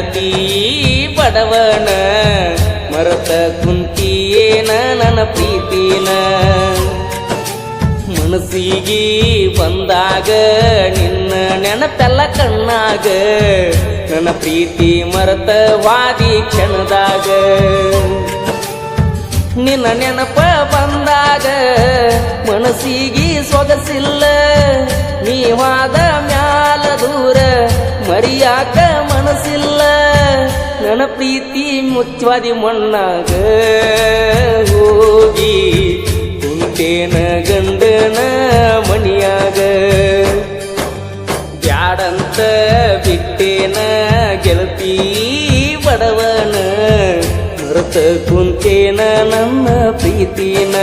ಗೆಳತಿ ಬಡವನ ಮರತ ಕುಂತಿಯೇನ ನನ್ನ ಪ್ರೀತಿನ ಮನಸ್ಸಿಗೆ ಬಂದಾಗ ನಿನ್ನ ನೆನಪೆಲ್ಲ ಕಣ್ಣಾಗ ನನ್ನ ಪ್ರೀತಿ ಮರತ ವಾದಿ ಕ್ಷಣದಾಗ ನಿನ್ನ ನೆನಪ ಬಂದಾಗ ಮನಸ್ಸಿಗೆ ಸೊಗಸಿಲ್ಲ ನೀವಾದ ಮ್ಯಾಲ ದೂರ ಮರಿಯಾಕ ಮನಸ್ಸಿಲ್ಲ ನನ್ನ ಪ್ರೀತಿ ಮುಚ್ಚವಾದಿ ಮಣ್ಣಾಗ ಹೋಗಿ ಕುಂತೇನ ಗಂಡನ ಮಣಿಯಾಗ ಬ್ಯಾಡಂತ ಬಿಟ್ಟೇನ ಗೆಳತಿ ಬಡವನ ಮರೆತ ಕುಂತೇನ ನನ್ನ ಪ್ರೀತಿನ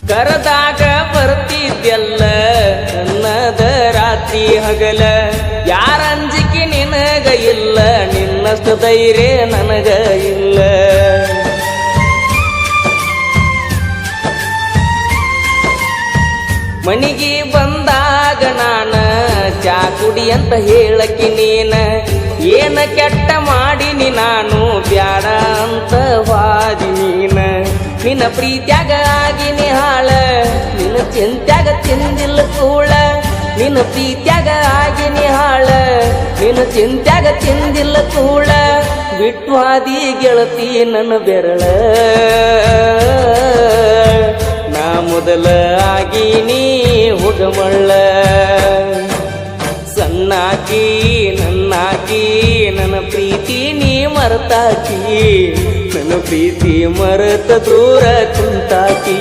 ಕರದಾಗ ಬರ್ತಿದ್ಯಲ್ಲ ನನ್ನದ ರಾತ್ರಿ ಹಗಲ ಯಾರ ಅಂಜಿಕೆ ನಿನಗ ಇಲ್ಲ ನಿನ್ನಷ್ಟು ಧೈರ್ಯ ನನಗ ಇಲ್ಲ ಮನಿಗೆ ಬಂದಾಗ ನಾನ ಚಾ ಕುಡಿ ಅಂತ ಹೇಳಕಿ ನೀನ ಏನ ಕೆಟ್ಟ ಮಾಡಿನಿ ನಾನು ಬ್ಯಾಡ ಅಂತ ವಾದಿ ನೀನ ನಿನ್ನ ಪ್ರೀತ್ಯಾಗ ಆಗಿನಿ ಹಾಳ ನಿನ್ನ ಚಿಂತ್ಯಾಗ ತಿಂದಿಲ್ಲ ಕೂಳ ನಿನ್ನ ಪ್ರೀತ್ಯಾಗ ಆಗಿನಿ ಹಾಳ ನಿನ್ನ ಚಿಂತ್ಯಾಗ ತಿಂದಿಲ್ಲ ಕೂಳ ಬಿಟ್ಟು ಹಾದಿ ಗೆಳತಿ ನನ್ನ ಬೆರಳ ನಾ ಮೊದಲ ಆಗಿನಿ ಹುಗಮಳ್ಳ ಸಣ್ಣಾಕಿ ನನ್ನಾಕಿ ನನ್ನ ಪ್ರೀತಿ ನೀ ಮರೆತಾಕಿ ನನ್ನ ಪ್ರೀತಿ ಮರೆತ ದೂರ ಕುಂತಾಕಿ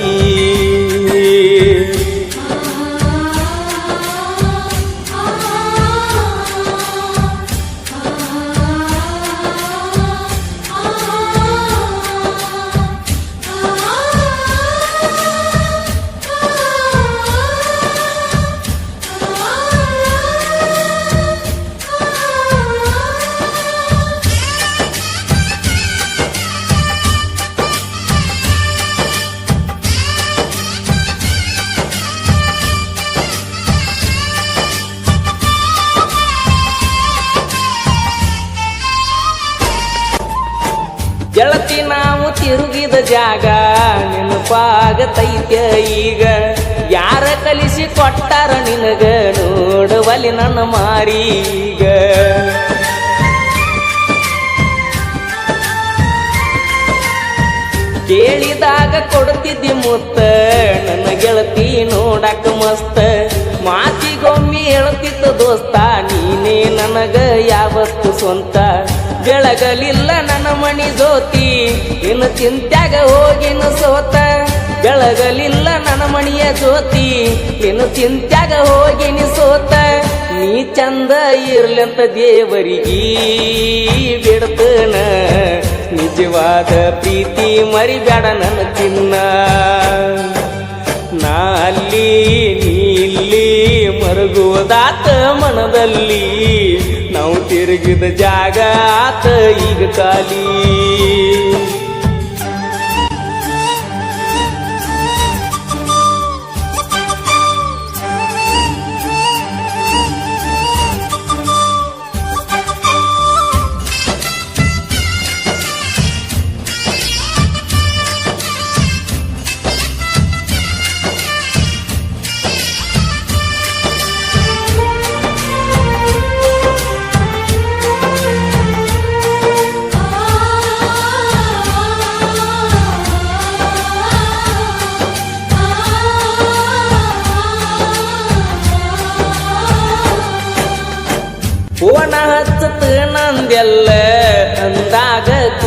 ಗೆಳತಿ ನಾವು ತಿರುಗಿದ ಜಾಗ ನೆನಪಾಗತೈತ್ಯ ಈಗ ಯಾರ ಕಲಿಸಿ ಕೊಟ್ಟಾರ ನಿನಗ ನೋಡುವಲ್ಲಿ ನನ್ನ ಮಾರೀಗ ಕೇಳಿದಾಗ ಕೊಡ್ತಿದ್ದಿ ಮುತ್ತ ನನ್ನ ಗೆಳತಿ ನೋಡಕ ಮಸ್ತ ಮಾತಿಗೊಮ್ಮೆ ಹೇಳ್ತಿದ್ದ ದೋಸ್ತ ನೀನೇ ನನಗ ಯಾವತ್ತು ಸ್ವಂತ ಬೆಳಗಲಿಲ್ಲ ನನ್ನ ಮಣಿ ಜ್ಯೋತಿ ಇನ್ನು ಚಿಂತ್ಯಾಗ ಹೋಗಿನ ಸೋತ ಬೆಳಗಲಿಲ್ಲ ನನ್ನ ಮಣಿಯ ಜ್ಯೋತಿ ಇನ್ನು ಚಿಂತ್ಯಾಗ ಹೋಗಿನಿ ಸೋತ ನೀ ಚಂದ ಇರ್ಲಂತ ದೇವರಿಗೀ ಬಿಡ್ತನ ನಿಜವಾದ ಪ್ರೀತಿ ಮರಿಬೇಡ ನನ್ನ ಚಿನ್ನ ನಾ ಅಲ್ಲಿ ನೀ ಇಲ್ಲಿ ಮರುಗುವುದಾತ ಮನದಲ್ಲಿ ನಾವು ತಿರುಗಿದ ಜಾಗ ಆತ ಈಗ ಖಾಲಿ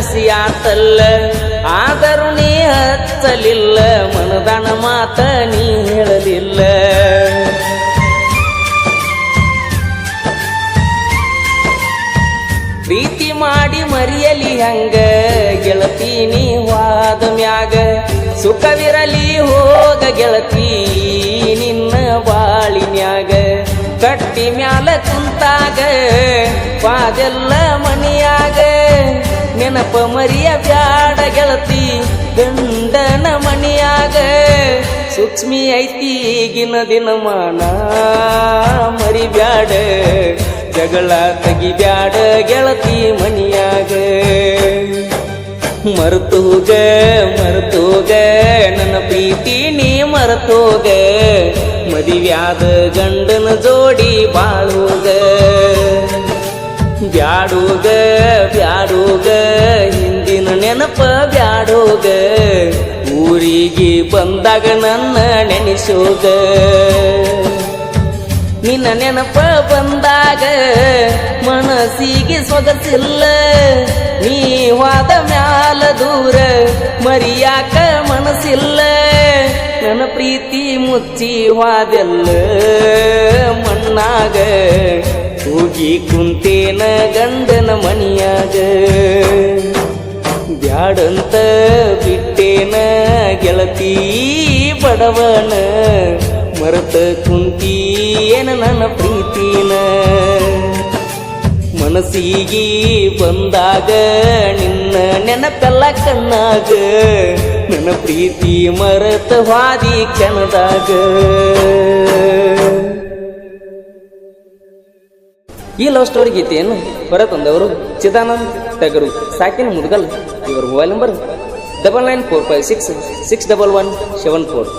ಖುಷಿ ಆತಲ್ಲ ಆದರೂ ನೀ ಹಚ್ಚಲಿಲ್ಲ ಮನದಾನ ಮಾತ ನೀ ಹೇಳಲಿಲ್ಲ ಪ್ರೀತಿ ಮಾಡಿ ಮರಿಯಲಿ ಹಂಗ ಗೆಳತಿ ನೀ ವಾದ ಮ್ಯಾಗ ಸುಖವಿರಲಿ ಹೋಗ ಗೆಳತಿ ನಿನ್ನ ಬಾಳಿನ್ಯಾಗ ಕಟ್ಟಿ ಮ್ಯಾಲ ಕುಂತಾಗ ವಾದೆಲ್ಲ ಮನಿಯಾಗ ನೆನಪ ಮರಿಯ ಬ್ಯಾಡ ಗೆಳತಿ ಗಂಡನ ಮನಿಯಾಗ ಸೂಕ್ಷ್ಮಿ ಐತಿ ಈಗಿನ ದಿನಮಾನ ಮರಿ ಬ್ಯಾಡ ಜಗಳ ತೆಗಿಬ್ಯಾಡ ಗೆಳತಿ ಮನಿಯಾಗ ಮರ್ತೋಗ ನನ್ನ ಪ್ರೀತಿ ನೀ ಮರ್ತೋಗ ಮದಿವ್ಯಾದ ಗಂಡನ ಜೋಡಿ ಬಾಳೋಗ ಬ್ಯಾಡೋಗ ಹಿಂದಿನ ನೆನಪ ಬ್ಯಾಡೋಗ ಊರಿಗೆ ಬಂದಾಗ ನನ್ನ ನೆನೆಸೋಗ ನಿನ್ನ ನೆನಪ ಬಂದಾಗ ಮನಸ್ಸಿಗೆ ಸೊಗಸಿಲ್ಲ ನೀ ವಾದ ಮ್ಯಾಲ ದೂರ ಮರಿಯಾಕ ಮನಸ್ಸಿಲ್ಲ ನನ್ನ ಪ್ರೀತಿ ಮುಚ್ಚಿ ವಾದೆಲ್ಲ ಮಣ್ಣಾಗ ಹೋಗಿ ಕುಂತೇನ ಗಂಡನ ಮನಿಯಾಗ ಬ್ಯಾಡಂತ ಬಿಟ್ಟೇನ ಗೆಳತಿ ಬಡವನ ಮರತ ಕುಂತೀಯೇನ ನನ್ನ ಪ್ರೀತಿನ ಮನಸ್ಸಿಗೆ ಬಂದಾಗ ನಿನ್ನ ನೆನಪೆಲ್ಲ ಕಣ್ಣಾಗ ನನ್ನ ಪ್ರೀತಿ ಮರತ ಹಾದಿ ಕ್ಷಣದಾಗ ಈ ಲವ್ ಸ್ಟೋರಿ ಗೀತೆಯನ್ನು ಹೊರತಂದವರು ಚಿದಾನಂದ್ ಟಗರು ಸಾಕಿನ ಮುದ್ಗಲ್ ಇವರ ಮೊಬೈಲ್ ನಂಬರ್ 9945661174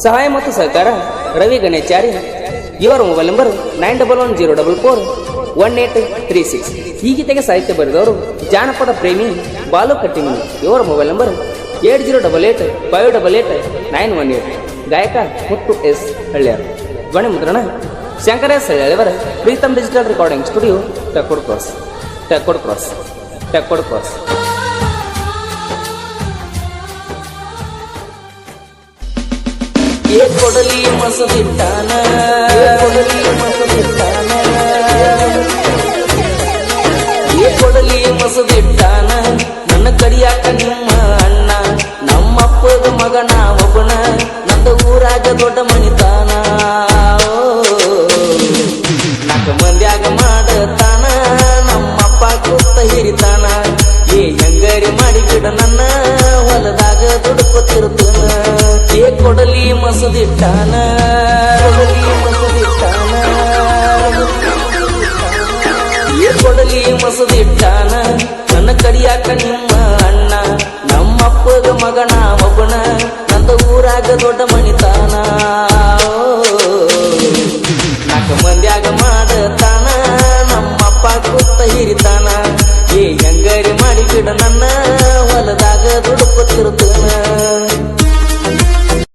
ಸಹಾಯ ಮತ್ತು ಸಹಕಾರ ರವಿ ಗಣೇಚಾರಿ ಇವರ ಮೊಬೈಲ್ ನಂಬರ್ 9110441836 ಈ ಗೀತೆಗೆ ಸಾಹಿತ್ಯ ಬರೆದವರು ಜಾನಪದ ಪ್ರೇಮಿ ಬಾಲು ಕಟ್ಟಿಮನಿ ಇವರ ಮೊಬೈಲ್ ನಂಬರ್ 8088588918 ಗಾಯಕ ಮುತ್ತು ಎಸ್ ಹಳ್ಳ್ಯಾರ ಧ್ವನಿ ಮುದ್ರಣ ಶಂಕರ ಎಸ್ ಹಳ್ಳಿಯವರ Preetam digital recording studio Takkod cross ಕೊಡಲಿ ಮಸದಿಟ್ಟಾನ ಕೊಡಲಿ ಮಸದಿಟ್ಟಾನ ನನ್ನ ಕಡಿಯಾಕ ನಿಮ್ಮ ಅಣ್ಣ ನಮ್ಮಪ್ಪದ ಮಗನ ಒಬ್ಬನ ನಂದ ಊರಾಗ ದೊಡ್ಡ ಮನಿತಾನ ನಾಲ್ಕು ಮಂದ್ಯಾಗ ಮಾಡತಾನ ನಮ್ಮಪ್ಪ ಕೂತ ಹಿರಿತಾನ ಏ ಹೆಂಗರಿ ಮಾಡಿಬಿಡ ನನ್ನ ಹೊಲದಾಗ ದುಡುಕೋತಿರ್ತಾನ ಏ ಕೊಡಲಿ ಮಸದಿಟ್ಟಾನ ಏ ಕೊಡಲಿ ಮಸದಿಟ್ಟಾನ ನನ್ನ ಕಡಿಯಾಕ ನಿಮ್ಮ ಅಣ್ಣ ನಮ್ಮಪ್ಪಗ ಮಗನ ಒಬ್ಬನ ನಂದ ಊರಾಗ ದೊಡ್ಡ